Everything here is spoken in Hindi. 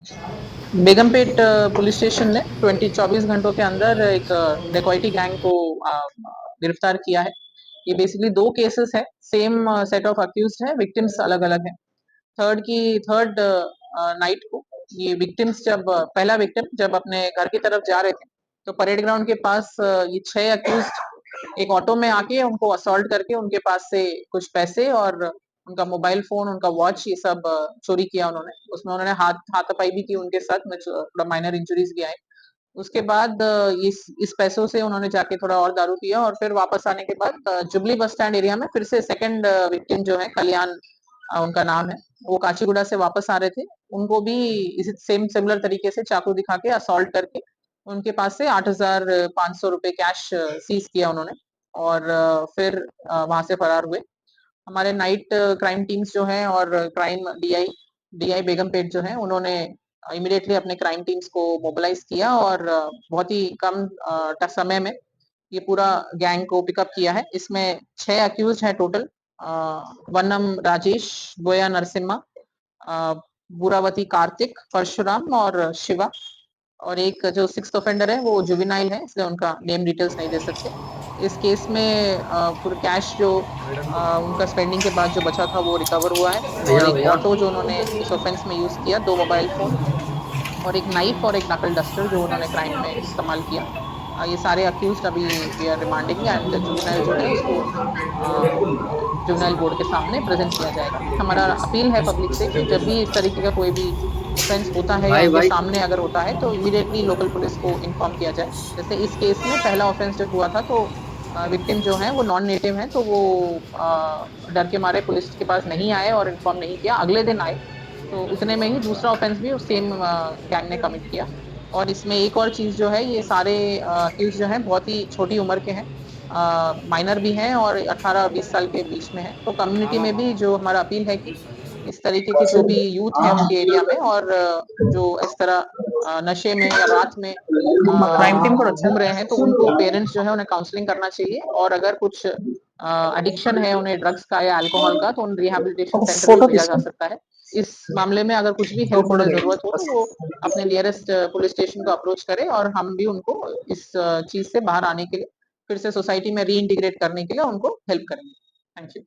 बेगमपेट पुलिस स्टेशन ने 24 घंटों के अंदर एक डेकॉइटी गैंग को गिरफ्तार किया है। ये बेसिकली दो केसेस है, सेम सेट ऑफ अक्यूज्ड है, विक्टिम्स अलग अलग है। थर्ड नाइट को ये विक्टिम्स जब पहला विक्टिम जब अपने घर की तरफ जा रहे थे तो परेड ग्राउंड के पास ये 6 अक्यूज्ड एक ऑटो में आके उनको असॉल्ट करके उनके पास से कुछ पैसे और उनका मोबाइल फोन, उनका वॉच ये सब चोरी किया उन्होंने। उसमें उन्होंने हाथापाई भी की उनके साथ में, थोड़ा माइनर इंजरीज भी आए। उसके बाद इस पैसों से उन्होंने जाके थोड़ा और दारू पिया और फिर वापस आने के बाद जुबली बस स्टैंड एरिया में फिर से सेकंड विक्टिम जो है कल्याण उनका नाम है, वो काचीगुड़ा से वापस आ रहे थे। उनको भी इसी सेम सिमिलर तरीके से चाकू दिखा के असॉल्ट करके उनके पास से 8,500 रुपए कैश सीज किया उन्होंने और फिर वहां से फरार हुए। हमारे नाइट क्राइम टीम्स जो हैं और क्राइम डीआई बेगमपेट जो है उन्होंने इमीडिएटली अपने क्राइम टीम्स को मोबिलाइज किया और बहुत ही कम समय में ये पूरा गैंग को पिकअप किया है। इसमें 6 अक्यूज हैं टोटल। वन्नम राजेश, गोया नरसिम्हा, बुरावती कार्तिक, परशुराम और शिवा। और एक जो सिक्स्थ ऑफेंडर है वो जुवेनाइल है, इसलिए उनका नेम डिटेल्स नहीं दे सकते। इस केस में पूरा कैश जो उनका स्पेंडिंग के बाद जो बचा था वो रिकवर हुआ है और भैया एक भैया ऑटो जो उन्होंने इस ऑफेंस में यूज किया, 2 मोबाइल फोन और एक नाइफ और एक नकल डस्टर जो उन्होंने क्राइम में इस्तेमाल किया। ये सारे अक्यूज्ड अभी we are remanding and juvenile जो है उसको जुवेनाइल बोर्ड के सामने प्रेजेंट किया जाएगा। हमारा अपील है पब्लिक से कि जब भी इस तरीके का कोई भी ऑफेंस होता है या भाई उनके भाई सामने अगर होता है तो इमीडिएटली लोकल पुलिस को इन्फॉर्म किया जाए। जैसे इस केस में पहला ऑफेंस जब हुआ था तो विक्टिम जो है वो नॉन नेटिव है, तो वो डर के मारे पुलिस के पास नहीं आए और इन्फॉर्म नहीं किया। अगले दिन आए तो उतने में ही दूसरा ऑफेंस भी उस सेम गैंग ने कमिट किया। और इसमें एक और चीज जो है, ये सारे अक्यूज जो हैं बहुत ही छोटी उम्र के हैं, माइनर भी हैं और 18-20 साल के बीच में है। तो कम्युनिटी में भी जो हमारा अपील है कि इस तरीके के जो भी यूथ है उनके एरिया में और जो इस तरह नशे में या रात में क्राइम टीम को घूम रहे हैं तो उनको पेरेंट्स जो है उन्हें काउंसलिंग करना चाहिए और अगर कुछ एडिक्शन है उन्हें ड्रग्स का या अल्कोहल का तो उन्हें रिहैबिलिटेशन सेंटर भी फोटो भेजा जा किसको सकता है। इस मामले में अगर कुछ भी दो हेल्प फोटो उन्हें भेजना जरूरत हो तो बस। वो अपने नियरेस्ट पुलिस स्टेशन को अप्रोच करें और हम भी उनको इस चीज से बाहर आने के लिए, फिर से सोसाइटी में री इंटीग्रेट करने के लिए उनको हेल्प करेंगे। Thank you.